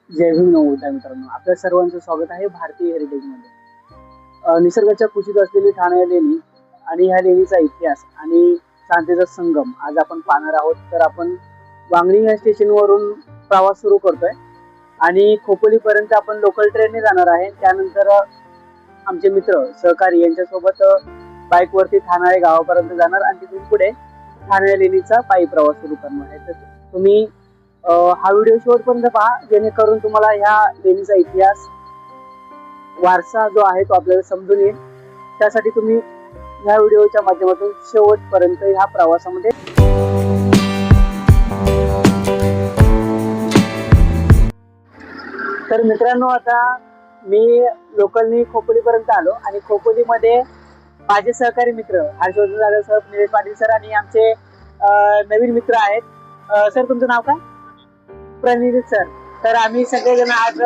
जय भीम नमोदा मित्रांनो, आपल्या सर्वांचं स्वागत आहे भारतीय हेरिटेजमध्ये. निसर्गाच्या कुशीत असलेली ठाणे लेणी आणि ह्या लेणीचा इतिहास आणि शांतीचा संगम आज आपण पाहणार आहोत. तर आपण वांगणी या स्टेशनवरून प्रवास सुरू करतोय आणि खोपोलीपर्यंत आपण लोकल ट्रेनने जाणार आहे. त्यानंतर आमचे मित्र सहकारी यांच्यासोबत बाईकवरती ठाणे गावापर्यंत जाणार आणि तिथून पुढे ठाणे लेणीचा पायी प्रवास सुरू करणार आहे. तर तुम्ही हा व्हिडिओ शेवटपर्यंत पहा, जेणेकरून तुम्हाला ह्या लेणीचा इतिहास वारसा जो आहे तो आपल्याला समजून येईल. त्यासाठी तुम्ही ह्या व्हिडिओच्या माध्यमातून शेवटपर्यंत ह्या प्रवासामध्ये. तर मित्रांनो, आता मी लोकलनी खोपोलीपर्यंत आलो आणि खोपोलीमध्ये माझे सहकारी मित्र हर्षवर्धन दादा सर, निलेश पाटील सर आणि आमचे नवीन मित्र आहेत. सर, तुमचं नाव काय? प्रणित सर. तर आम्ही सगळेजण आज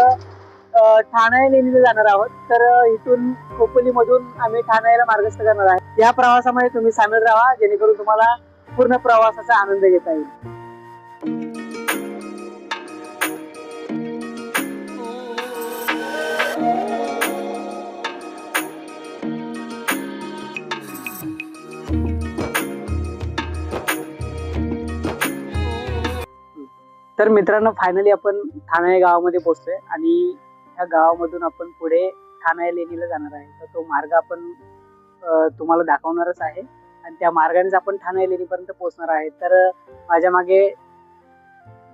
ठाणे लेणीला जाणार आहोत. तर इथून खोपोली मधून आम्ही ठाण्याला मार्गस्थ करणार आहे. या प्रवासामध्ये तुम्ही सामील राहा, जेणेकरून तुम्हाला पूर्ण प्रवासाचा आनंद घेता येईल. तर मित्रांनो, फायनली आपण ठाणे गावामध्ये पोहोचलोय आणि ह्या गावामधून आपण पुढे ठाणे लेणीला जाणार आहे. तर तो मार्ग आपण तुम्हाला दाखवणारच आहे आणि त्या मार्गानेच आपण ठाणे लेणीपर्यंत पोहोचणार आहे. तर माझ्या मागे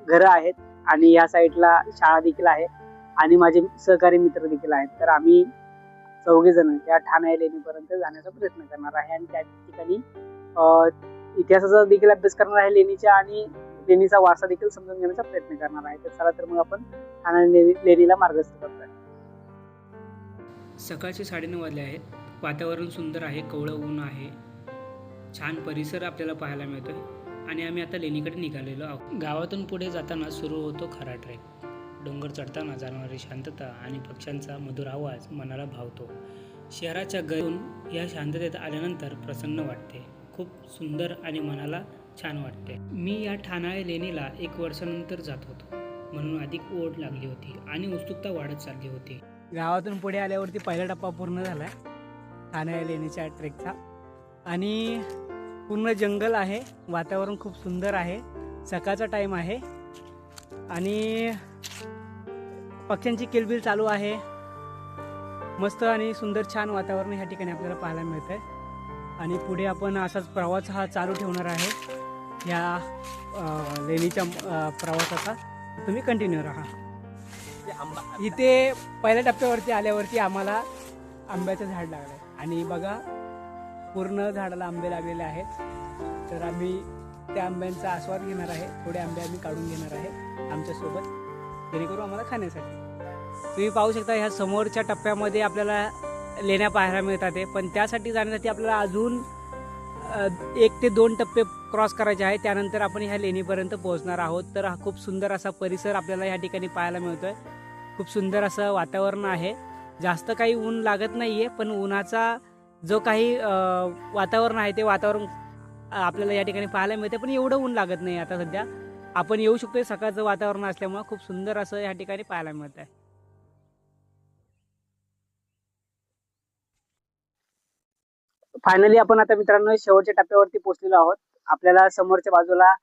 घरं आहेत आणि या साईडला शाळा देखील आहे आणि माझे सहकारी मित्र देखील आहेत. तर आम्ही चौघे जण या ठाणे लेणीपर्यंत जाण्याचा प्रयत्न करणार आहे आणि त्या ठिकाणी इतिहासाचा देखील अभ्यास करणार आहे लेणीच्या आणि लेणीचा वारसा देखील समजून घेण्याचा प्रयत्न करणार आहे. तर चला, तर मग आपण ठाणे लेणीला मार्गस्थ करतोय. सकाळचे 9:30 वाजले आहेत. वातावरण सुंदर आहे, कोवळं ऊन आहे, छान परिसर आपल्याला पाहायला मिळतोय आणि आम्ही आता लेणीकडे निघालेलो आहोत. गावातून पुढे जाताना सुरू होतो खरा ट्रेक. डोंगर चढताना जाणणारी शांतता आणि पक्ष्यांचा मधुर आवाज मनाला भावतो. शहराच्या गळून या शांततेत आल्यानंतर प्रसन्न वाटते, खूप सुंदर आणि मनाला छान वाटते. मी या ठाणे लेणीला 1 वर्षानंतर जात होतो, म्हणून अधिक ओढ लागली होती आणि उत्सुकता वाढत चालली होती. गावातून पुढे आल्यावरती पहिला टप्पा पूर्ण झाला आहे ठाणे लेणीच्या ट्रेकचा आणि पूर्ण जंगल आहे. वातावरण खूप सुंदर आहे. सकाळचा टाईम आहे आणि पक्ष्यांची किलबिल चालू आहे. मस्त आणि सुंदर छान वातावरण ह्या ठिकाणी आपल्याला पाहायला मिळतं आहे आणि पुढे आपण असाच प्रवास हा चालू ठेवणार आहे ह्या लेणीच्या प्रवासाचा. तुम्ही कंटिन्यू राहा. इथे पहिल्या टप्प्यावरती आल्यावरती आम्हाला आंब्याचं झाड लागलं आहे आणि बघा पूर्ण झाडाला आंबे लागलेले आहेत. तर आम्ही त्या आंब्यांचा आस्वाद घेणार आहे. थोडे आंबे आम्ही काढून घेणार आहे आमच्यासोबत, जेणेकरून आम्हाला खाण्यासाठी. तुम्ही पाहू शकता ह्या समोरच्या टप्प्यामध्ये आपल्याला लेण्या पाहायला मिळतात आहे, पण त्यासाठी जाण्यासाठी आपल्याला अजून 1 ते 2 टप्पे क्रॉस करायचे आहे. त्यानंतर आपण ह्या लेणीपर्यंत पोहोचणार आहोत. तर हा खूप सुंदर असा परिसर आपल्याला ह्या ठिकाणी पाहायला मिळतो आहे. खूप सुंदर असं वातावरण आहे. जास्त काही ऊन लागत नाही आहे, पण उन्हाचा जो काही वातावरण आहे ते वातावरण आपल्याला या ठिकाणी पाहायला मिळते, पण एवढं ऊन लागत नाही. आता सध्या आपण येऊ शकतो, सकाळचं वातावरण असल्यामुळे खूप सुंदर असं या ठिकाणी पाहायला मिळतं आहे. फायनली आपण आता मित्रांनो शेवटच्या टप्प्यावरती पोहोचलेलो आहोत. आपल्याला समोरच्या बाजूला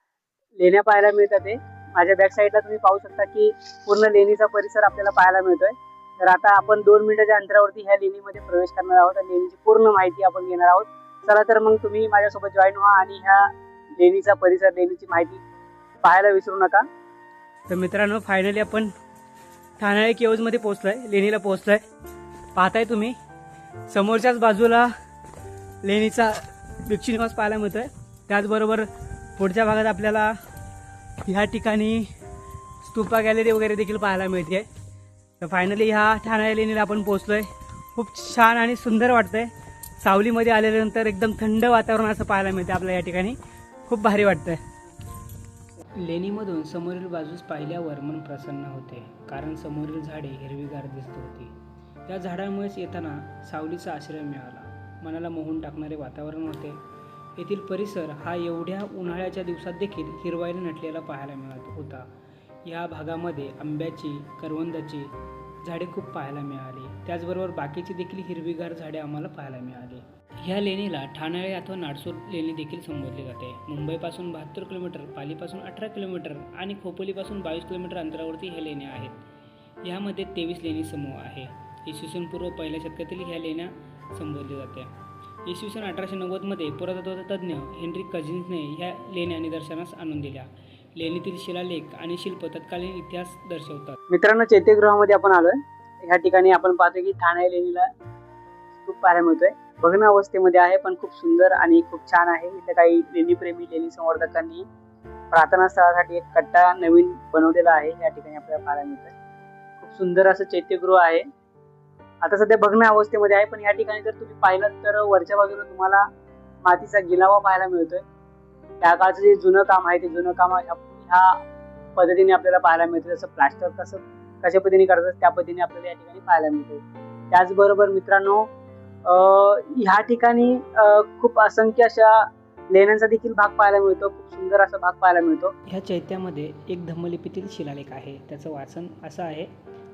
लेण्या पाहायला मिळतात आहे. माझ्या बॅक साईडला तुम्ही पाहू शकता की पूर्ण लेणीचा परिसर आपल्याला पाहायला मिळतोय. तर आता आपण 2 मिनिटाच्या अंतरावरती ह्या लेणीमध्ये प्रवेश करणार आहोत आणि लेणीची पूर्ण माहिती आपण घेणार आहोत. चला, तर मग तुम्ही माझ्यासोबत जॉईन व्हा आणि ह्या लेणीचा परिसर, लेणीची माहिती पाहायला विसरू नका. तर मित्रांनो, फायनली आपण ठाणे केव्जमध्ये पोहोचलो आहे, लेणीला पोहोचलो आहे. पाहताय तुम्ही समोरच्याच बाजूला लेणीचा भिक्षुनिवास पाहायला मिळतो आहे. त्याचबरोबर पुढच्या भागात आपल्याला ह्या ठिकाणी स्तूपा गॅलरी वगैरे देखील पाहायला मिळते. तर फायनली ह्या ठाणे लेणीला आपण पोहोचलो आहे. खूप छान आणि सुंदर वाटतं आहे. सावलीमध्ये आल्यानंतर एकदम थंड वातावरण असं पाहायला मिळते आपल्याला या ठिकाणी. खूप भारी वाटतं आहे. लेणीमधून समोरील बाजूस पाहिल्यावर मन प्रसन्न होते, कारण समोरील झाडे हिरवीगार दिसत होती. या झाडांमुळेच येताना सावलीचा आश्रय मिळाला. मनाला मोहून टाकणारे वातावरण होते. येथील परिसर हा एवढ्या उन्हाळ्याच्या दिवसात देखील हिरवाईने नटलेला पाहायला मिळत होता. या भागामध्ये आंब्याची, करवंदाची झाडे खूप पाहायला मिळाली. त्याचबरोबर बाकीची देखील हिरवीगार झाडे आम्हाला पाहायला मिळाली. ह्या लेणीला ठाणाळे अथवा नाडसूर लेणी देखील संबोधले जाते. मुंबईपासून 72 किलोमीटर, पालीपासून 18 किलोमीटर आणि खोपोलीपासून 22 किलोमीटर अंतरावरती ह्या लेण्या आहेत. यामध्ये 23 लेणी समूह आहे. इसवी सन पूर्व पहिल्या शतकातील ह्या लेण्या संबोधल्या जात्या. इसवी सन 1890मध्ये पुरातत्वतज्ञ हेनरी कझिन्सने ह्या लेण्या निदर्शनास आणून दिल्या. लेणीतील शिलालेख आणि शिल्प तत्कालीन इतिहास दर्शवतात. मित्रांनो, चैत्यगृहामध्ये आपण आलोय. ह्या ठिकाणी आपण पाहतो की ठाणे लेणीला खूप पाहायला मिळतोय. भग्न अवस्थेमध्ये आहे, पण खूप सुंदर आणि खूप छान आहे. इथे काही लेणीप्रेमी, लेणी संवर्धकांनी प्रार्थना स्थळासाठी एक कट्टा नवीन बनवलेला आहे. या ठिकाणी आपल्याला पाहायला मिळतोय. खूप सुंदर असं चैत्यगृह आहे. आता सध्या भग्न अवस्थेमध्ये आहे, पण या ठिकाणी जर तुम्ही पाहिलं तर वरच्या बाजूला तुम्हाला मातीचा गिलावा पाहायला मिळतोय. त्या काळचं जे जुनं काम आहे ते जुनं काम ह्या पद्धतीने आपल्याला पाहायला मिळतं. जसं प्लास्टर कशा पद्धतीने करतात त्या पद्धतीने आपल्याला या ठिकाणी पाहायला मिळते. त्याचबरोबर मित्रांनो, ह्या ठिकाणी खूप असंख्य अशा लेण्यांचा देखील भाग पाहायला मिळतो. खूप सुंदर असा भाग पाहायला मिळतो. ह्या चैत्यामध्ये एक धम्मलिपीतील शिलालेख आहे. त्याचं वाचन असं आहे: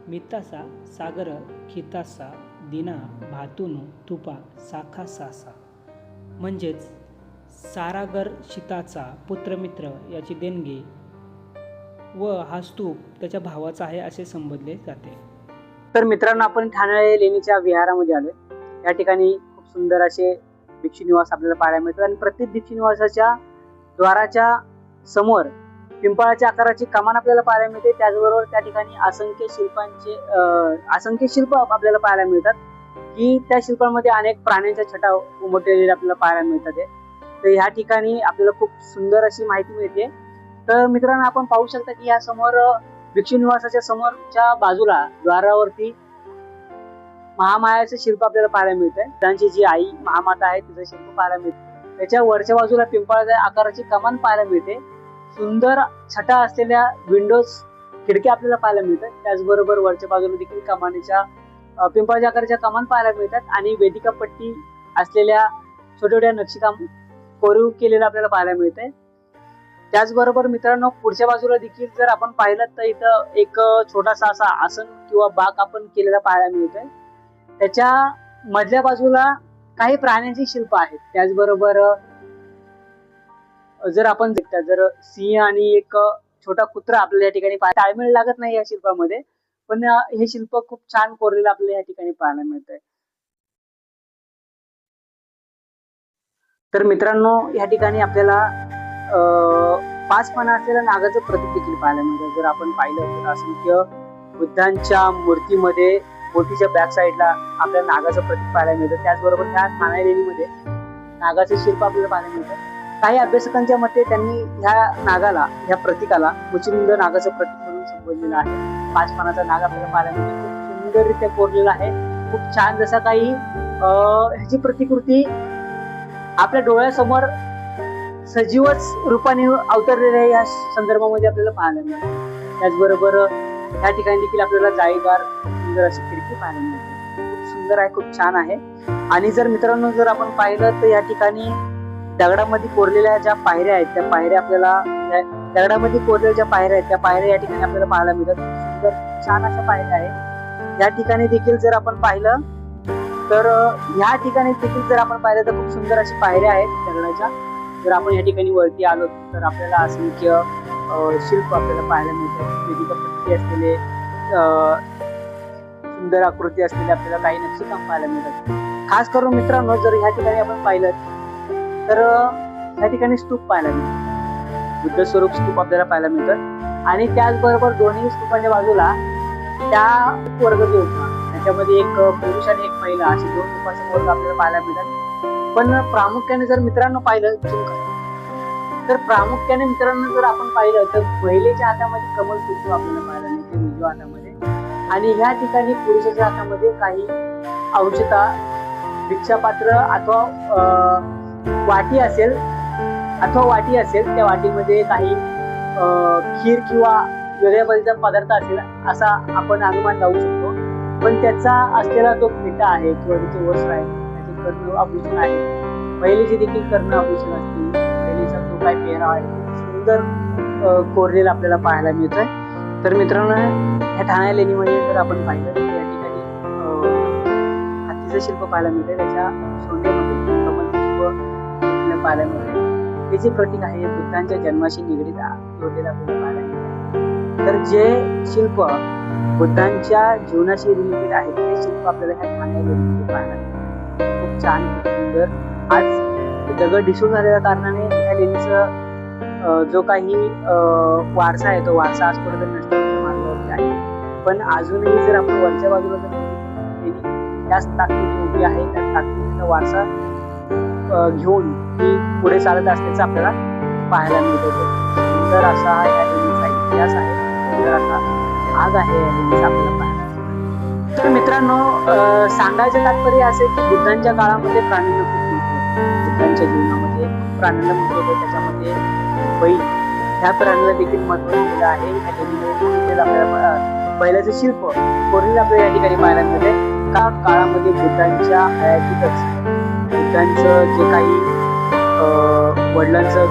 मितासा सागर खितासा दिना भातुनु तुपा साखा सासा. म्हणजेच सारागर शीताचा पुत्रमित्र याची देणगी व हा स्तूप त्याच्या भावाचा आहे असे संबोधले जाते. तर मित्रांनो, आपण ठाणे लेणीच्या विहारामध्ये आलोय. या ठिकाणी खूप सुंदर असे भिक्षू निवास आपल्याला पाहायला मिळतात आणि प्रत्येक भिक्षू निवासाच्या द्वाराच्या समोर पिंपळाच्या आकाराची कमान आपल्याला पाहायला मिळते. त्याचबरोबर त्या ठिकाणी असंख्य शिल्प आपल्याला पाहायला मिळतात की त्या शिल्पांमध्ये अनेक प्राण्यांच्या छटा उमटलेल्या आपल्याला पाहायला मिळतात. तर ह्या ठिकाणी आपल्याला खूप सुंदर अशी माहिती मिळते. तर मित्रांनो, आपण पाहू शकता की या समोर भिक्षू निवासाच्या समोरच्या बाजूला द्वारावरती महामायाचं शिल्प आपल्याला पाहायला मिळतंय. त्यांची जी आई महामाता आहे तिचं शिल्प पाहायला मिळते. त्याच्या वरच्या बाजूला पिंपळाच्या आकाराची कमान पाहायला मिळते. सुंदर छटा असलेल्या विंडोज, खिडक्या आपल्याला पाहायला मिळतात. त्याचबरोबर वरच्या बाजूला देखील कमानीच्या पिंपळाच्या आकाराच्या कमान पाहायला मिळतात आणि वेदिका पट्टी असलेल्या छोट्या छोट्या नक्षीकाम कोरीव केलेलं आपल्याला पाहायला मिळतंय. त्याचबरोबर मित्रांनो, पुढच्या बाजूला देखील जर आपण पाहिलं तर इथं एक छोटासा असा आसन किंवा बाग आपण केलेला पाहायला मिळतोय. त्याच्या मधल्या बाजूला काही प्राण्यांची शिल्प आहेत. त्याचबरोबर जर आपण जर सिंह आणि एक छोटा कुत्रा आपल्याला या ठिकाणी ताळमेळ लागत नाही या शिल्पामध्ये, पण हे शिल्प खूप छान कोरलेलं आपल्याला या ठिकाणी पाहायला मिळतंय. तर मित्रांनो, या ठिकाणी आपल्याला 5 पानं असलेल्या नागाचं प्रतीक देखील पाहायला मिळतं. जर आपण पाहिलं तर असंख्य बुद्धांच्या मूर्तीमध्ये बोटीच्या बॅक साईडला आपल्याला नागाचं प्रतीक पाहायला मिळतं. त्याचबरोबर ह्या ठाणे लेणीमध्ये नागाचे शिल्प आपल्याला पाहायला मिळतं. काही अभ्यासकांच्या मते त्यांनी ह्या प्रतीकाला मुचिंद नागाचं प्रतीक म्हणून संबोधलेलं आहे. 5 पानाचा नाग आपल्याला पाहायला मिळतो. खूप सुंदररित्या कोरलेला आहे. खूप छान जसा काही ह्याची प्रतिकृती आपल्या डोळ्यासमोर सजीवच रूपाने अवतरलेल्या या संदर्भामध्ये आपल्याला पाहायला मिळतं. त्याचबरोबर या ठिकाणी देखील आपल्याला जाळीदार सुंदर अशी खिडकी पाहायला मिळते. खूप सुंदर आहे, खूप छान आहे. आणि जर मित्रांनो, जर आपण पाहिलं तर या ठिकाणी दगडामध्ये कोरलेल्या ज्या पायऱ्या आहेत त्या पायऱ्या आपल्याला या ठिकाणी आपल्याला पाहायला मिळतात. सुंदर छान अशा पायऱ्या आहेत. या ठिकाणी देखील जर आपण पाहिलं तर खूप सुंदर अशी पायऱ्या आहेत दगडाच्या. जर आपण या ठिकाणी वरती आलो तर आपल्याला असंख्य शिल्प आपल्याला पाहायला मिळतात. वेदिका पट्टी असलेले सुंदर आकृती असलेले आपल्याला काही नक्षीकाम पाहायला मिळतात. खास करून मित्रांनो, जर ह्या ठिकाणी आपण पाहिलं तर या ठिकाणी स्तूप पाहायला मिळतात. बुद्ध स्वरूप स्तूप आपल्याला पाहायला मिळतात. आणि त्याचबरोबर दोन्ही स्तूपाच्या बाजूला त्या वर्ग जो होता त्याच्यामध्ये एक पुरुष आणि एक महिला असे 2 स्तूपाचे वर्ग आपल्याला पाहायला मिळतात. पण प्रामुख्याने जर मित्रांनो पाहिलं तर जर आपण पाहिलं तर महिलेच्या हातामध्ये कमल पुष्प आपल्याला पाहायला मिळते, उजव्या हातामध्ये. आणि ह्या ठिकाणी पुरुषाच्या हातामध्ये काही अंशता भिक्षापात्र अथवा वाटी असेल त्या वाटीमध्ये काही खीर किंवा वेगळ्या पद्धतीचा पदार्थ असेल असा आपण अनुमान लावू शकतो. पण त्याचा असलेला जो फेटा आहे किंवा त्याचे वस्त्र आहे, त्याचे कर्ण आभूषण आहे, महिलेचे देखील कर्ण आभूषण असतील, महिलेचा जो काही पेहराव आहे सुंदर कोरलेला आपल्याला पाहायला मिळतोय. तर मित्रांनो, ह्या ठाणे लेणीमध्ये जर आपण पाहिलं तर या ठिकाणी हत्तीचं शिल्प पाहायला मिळते. त्याच्या सोंडेमध्ये कमलपुष्प आपल्याला पाहायला मिळते. हे जे प्रतीक आहे बुद्धांच्या जन्माशी निगडीत जोडलेलं आपल्याला पाहायला मिळते. तर जे शिल्प बुद्धांच्या जीवनाशी रिलेटेड आहे ते शिल्प आपल्याला ह्या ठाणे लेणीमध्ये पाहायला मिळते. खूप छान, खूप सुंदर. आज दगड ढिसूळ झालेल्या कारणाने ह्या लेणीचं जो काही वारसा आहे तो वारसा आजपर्यंत नष्ट होण्याच्या मार्गावरती आहे. पण अजूनही जर आपण वरच्या बाजूला जर लेणी त्याच ताकदीने उभी आहे, त्या ताकदीचा वारसा घेऊन ती पुढे चालत असल्याचं आपल्याला पाहायला मिळतो. सुंदर असा हा या लेणीचा इतिहास आहे, सुंदर असा भाग आहे या लेणीचा आपल्याला पाहायला मिळतो. तर मित्रांनो, सांगायचं तात्पर्य असे की बुद्धांच्या काळामध्ये प्राण्यांना खूप महत्त्व होतं. बुद्धांच्या जीवनामध्ये प्राण्यांना महत्त्व होतं. त्याच्यामध्ये बैल ह्या प्राण्याला देखील महत्त्व दिलेलं आहे. ह्या लेणीमध्ये आपल्याला बैलाचं शिल्प कोरलेलं आपल्याला या ठिकाणी पाहायला मिळते. का काळामध्ये बुद्धांच्या हयातीतच बुद्धांचं जे काही वडिलांचं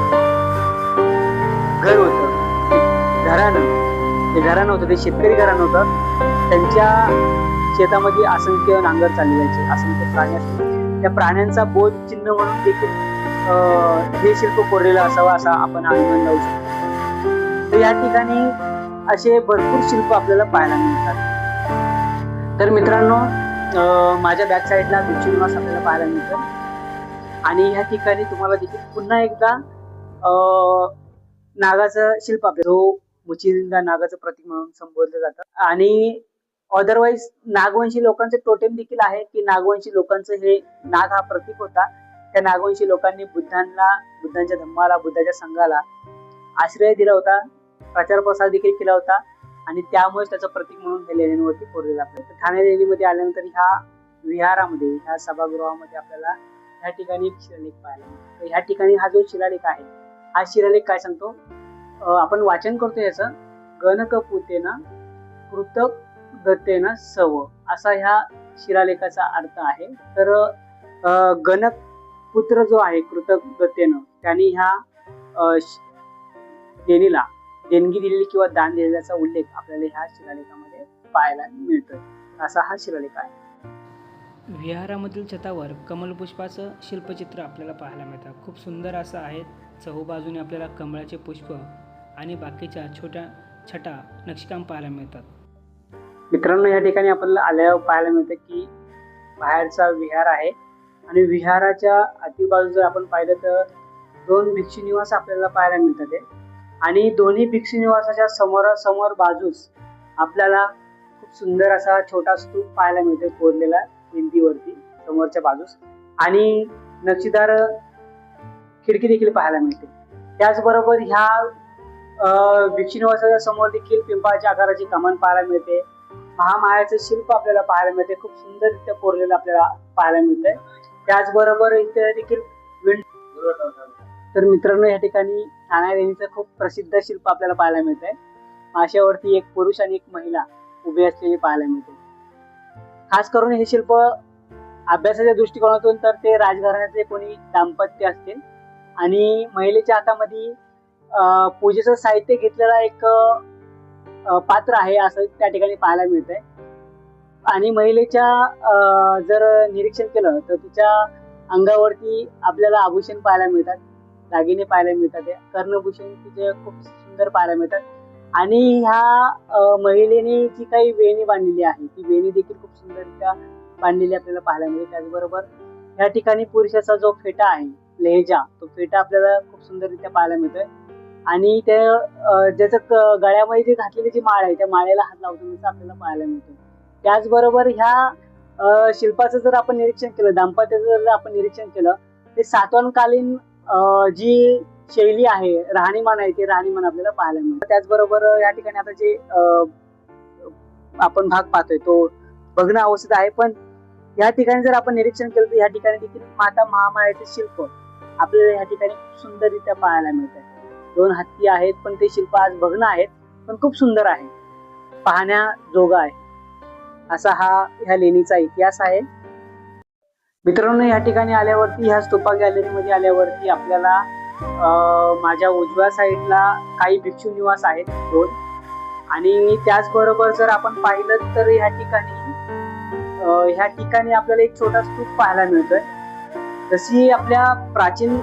घर होतं, घराणं होतं, ते शेतकरी घराणं होतं. त्यांच्या शेतामध्ये असंख्य नांगर चालले जायचे, असंख्य प्राणी असतील. त्या प्राण्यांचा बोध चिन्ह म्हणून देखील हे शिल्प कोरलेलं असावं असा आपण अनुमान लावू शकतो. तर या ठिकाणी असे भरपूर शिल्प आपल्याला पाहायला मिळतात. तर मित्रांनो, माझ्या बॅक साईडला भिक्षू निवास आपल्याला पाहायला मिळतं आणि ह्या ठिकाणी तुम्हाला देखील पुन्हा एकदा नागाचं शिल्प आपल्याला, जो मुचिंदा नागाचं प्रतीक म्हणून संबोधलं जातं. आणि अदरवाईज नागवंशी लोकांचे टोटेम देखील आहे की नागवंशी लोकांचं हे नाग हा प्रतीक होता. त्या नागवंशी लोकांनी बुद्धांच्या धम्माला, बुद्धाच्या संघाला आश्रय दिला होता, प्रचार प्रसार देखील केला होता आणि त्यामुळे त्याचं प्रतीक म्हणून हे लेणीवरती कोरलेलं आपल्याला. ठाणे लेणीमध्ये आल्यानंतर ह्या विहारामध्ये, ह्या सभागृहामध्ये आपल्याला ह्या ठिकाणी एक शिलालेख पाहायला मिळतो. ह्या ठिकाणी हा जो शिलालेख आहे, हा शिलालेख काय सांगतो, आपण वाचन करतो याचं, गणकपुतेन कृतज्ञतेन सव, असा ह्या शिलालेखाचा अर्थ आहे. तर गणक पुत्र जो आहे कृतज्ञतेनं, त्यांनी ह्या लेणीला देणगी दिलेली किंवा दान दिलेल्याचा उल्लेख आपल्याला ह्या शिलालेखामध्ये पाहायला मिळतोय. असा हा शिलालेख आहे. विहारामधील छतावर कमलपुष्पाचं शिल्पचित्र आपल्याला पाहायला मिळतं. खूप सुंदर असं आहे. चहूबाजूने आपल्याला कमळाचे पुष्प आणि बाकीच्या छोट्या छटा नक्षीकाम पाहायला मिळतात. मित्रांनो, या ठिकाणी आपल्याला आल्यावर पाहायला मिळतं की बाहेरचा विहार आहे आणि विहाराच्या आजूबाजू जर आपण पाहिलं तर 2 भिक्षू निवास आपल्याला पाहायला मिळतात आणि दोन्ही भिक्षू निवासाच्या समोर बाजूस आपल्याला खूप सुंदर असा छोटा स्तूप पाहायला मिळतो कोरलेला भिंतीवरती समोरच्या बाजूस आणि नक्षीदार खिडकी देखील पाहायला मिळते. त्याचबरोबर ह्या भिक्षू निवासाच्या समोर देखील पिंपळाच्या आकाराची कमान पाहायला मिळते. महामायाचं शिल्प आपल्याला पाहायला मिळते, खूप सुंदररित्या कोरलेलं आपल्याला पाहायला मिळतंय. त्याचबरोबर इथे देखील तर मित्रांनो, या ठिकाणी ठाणे लेणीचं खूप प्रसिद्ध शिल्प आपल्याला पाहायला मिळतंय. माशावरती एक पुरुष आणि एक महिला उभी असलेली पाहायला मिळते. खास करून हे शिल्प अभ्यासाच्या दृष्टिकोनातून तर ते राजघराण्याचे कोणी दाम्पत्य असतील आणि महिलेच्या हातामध्ये पूजेचं साहित्य घेतलेला एक पात्र आहे असं त्या ठिकाणी पाहायला मिळतंय. आणि महिलेच्या जर निरीक्षण केलं तर तिच्या अंगावरती आपल्याला आभूषण पाहायला मिळतात, दागिने पाहायला मिळतात, कर्णभूषण तिचे खूप सुंदर पाहायला मिळतात. आणि ह्या महिलेने जी काही वेणी बांधलेली आहे ती वेणी देखील खूप सुंदररित्या बांधलेली आपल्याला पाहायला मिळते. त्याचबरोबर या ठिकाणी पुरुषाचा जो फेटा आहे लेहजा, तो फेटा आपल्याला खूप सुंदररित्या पाहायला मिळतोय आणि त्या ज्याचं गळ्यामध्ये जे घातलेली जी माळ आहे त्या माळेला हात लावताना आपल्याला पाहायला मिळतो. त्याचबरोबर ह्या शिल्पाचं जर आपण निरीक्षण केलं, दाम्पत्याचं जर आपण निरीक्षण केलं, ते सातवाहनकालीन जी शैली आहे, राहणीमान आहे, ते राहणीमान आपल्याला पाहायला मिळतं. त्याचबरोबर या ठिकाणी आता जे आपण भाग पाहतोय तो भग्न अवस्थेत आहे, पण या ठिकाणी जर आपण निरीक्षण केलं तर या ठिकाणी देखील माता महामायाचे शिल्प आपल्याला या ठिकाणी खूप सुंदररित्या पाहायला मिळत आहे. 2 हत्ती आहेत, पण ते शिल्प आज भग्न आहेत, पण खूप सुंदर आहे, पाहण्याजोगा आहे. असा ह्या लेणीचा इतिहास आहे. मित्रांनो, या ठिकाणी आल्यावरती, ह्या स्तूपा गॅलरीमध्ये आल्यावरती आपल्याला माझ्या उजव्या साईडला काही भिक्षू निवास आहेत 2 आणि त्याचबरोबर जर आपण पाहिलं तर ह्या ठिकाणी आपल्याला एक छोटा स्तूप पाहायला मिळतोय. जशी आपल्या प्राचीन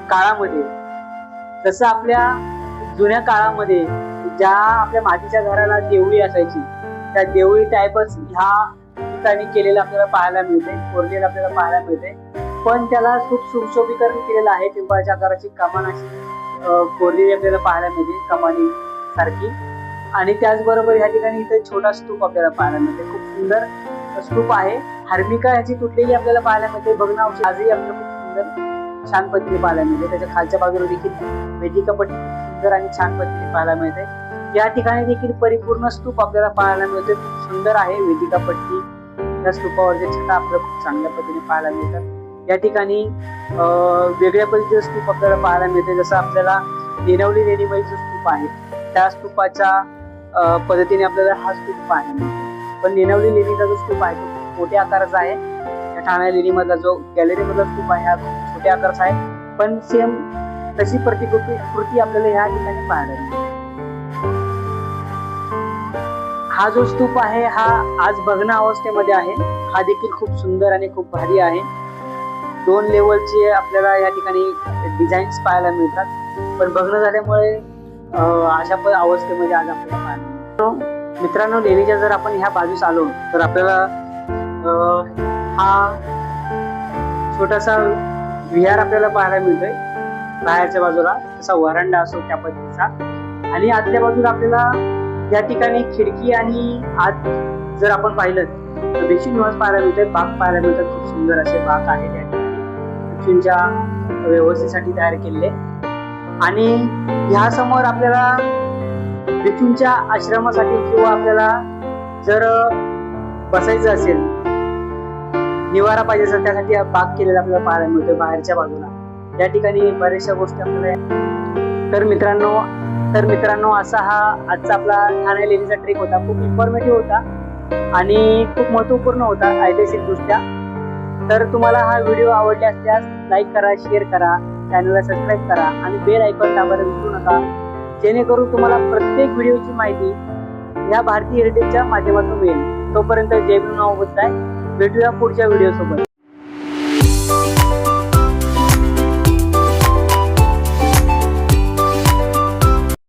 काळामध्ये, जसं आपल्या जुन्या काळामध्ये ज्या आपल्या मातीच्या घराला देवळी असायची, त्या देवळी टाईपच ह्या ठिकाणी केलेलं आपल्याला पाहायला मिळते, कोरलेलं आपल्याला पाहायला मिळते. पण त्याला खूप सुशोभीकरण केलेलं आहे. पिंपळाच्या आकाराची कमान अशी कोरलेली आपल्याला पाहायला मिळते, कमानी सारखी. आणि त्याचबरोबर या ठिकाणी इथे छोटा स्तूप आपल्याला पाहायला मिळते. खूप सुंदर स्तूप आहे. हार्मिका ह्याची तुटलेली आपल्याला पाहायला मिळते. भग्नावशेष आजही आपल्याला खूप सुंदर छान पद्धतीने पाहायला मिळते. त्याच्या खालच्या बाजूला देखील वेदिकापट्टी सुंदर आणि छान पद्धतीने पाहायला मिळते. या ठिकाणी देखील परिपूर्ण स्तूप आपल्याला पाहायला मिळते. खूप सुंदर आहे वेदिकापट्टी. या स्तूपावरचे छटा आपल्याला खूप चांगल्या पद्धतीने पाहायला मिळतात. या ठिकाणी वेगळ्या पद्धतीचे स्तूप आपल्याला पाहायला मिळते. जसं आपल्याला नेनवली लेणीबाईचं स्तूप आहे, त्या स्तूपाच्या पद्धतीने आपल्याला हा स्तूप पाहायला मिळतो. पण नेनवली लेणीचा जो स्तूप आहे तो खूप मोठ्या आकाराचा आहे. या ठाणे लेणीमधला जो गॅलरी मधला स्तूप आहे हा खूप छोट्या आकाराचा आहे. पण सेम तशी प्रतिकृती आपल्याला ह्या ठिकाणी पाहायला मिळते. हा जो स्तूप आहे हा आज भग्न अवस्थेमध्ये आहे. हा देखील खूप सुंदर आणि खूप भारी आहे. 2 लेवलचे आपल्याला या ठिकाणी डिझाईन्स पाहायला मिळतात. पण भग्न झाल्यामुळे अशा अवस्थेमध्ये आज आपल्याला पाहायला मिळतो. मित्रांनो, लेणीच्या जर आपण ह्या बाजूस आलो तर आपल्याला हा छोटासा विहार आपल्याला पाहायला मिळतोय. बाहेरच्या बाजूला तसा वरांडा असो त्या पद्धतीचा. आणि आतल्या बाजूला आपल्याला या ठिकाणी खिडकी आणि आत जर आपण पाहिलं तर भिक्षू निवास पाहायला मिळतोय. बाग पाहायला मिळतात. खूप सुंदर असे बाग आहे त्या ठिकाणी भिक्षूंच्या व्यवस्थेसाठी तयार केलेले. आणि ह्या समोर आपल्याला भिक्षूंच्या आश्रमासाठी किंवा आपल्याला जर बसायचं असेल, निवारा पाहिजे असेल, त्यासाठी बाग केलेला आपल्याला पाहायला मिळतोय बाहेरच्या बाजूला. या ठिकाणी बऱ्याचशा गोष्टी आपल्याला. तर मित्रांनो असा हा आजचा आपला ठाणे लेणीचा ट्रेक होता. खूप इन्फॉर्मेटिव्ह होता आणि खूप महत्वपूर्ण होता ऐतिहासिक दृष्ट्या. तर तुम्हाला हा व्हिडिओ आवडला असल्यास लाईक करा, शेअर करा, चॅनलला सबस्क्राईब करा आणि बेल आयकॉन दाबायला विसरू नका, जेणेकरून तुम्हाला प्रत्येक व्हिडिओची माहिती या भारतीय हेरिटेजच्या माध्यमातून मिळेल. तोपर्यंत जय भीम, नाव होत आहे. भेटूया पुढच्या व्हिडिओ सोबत.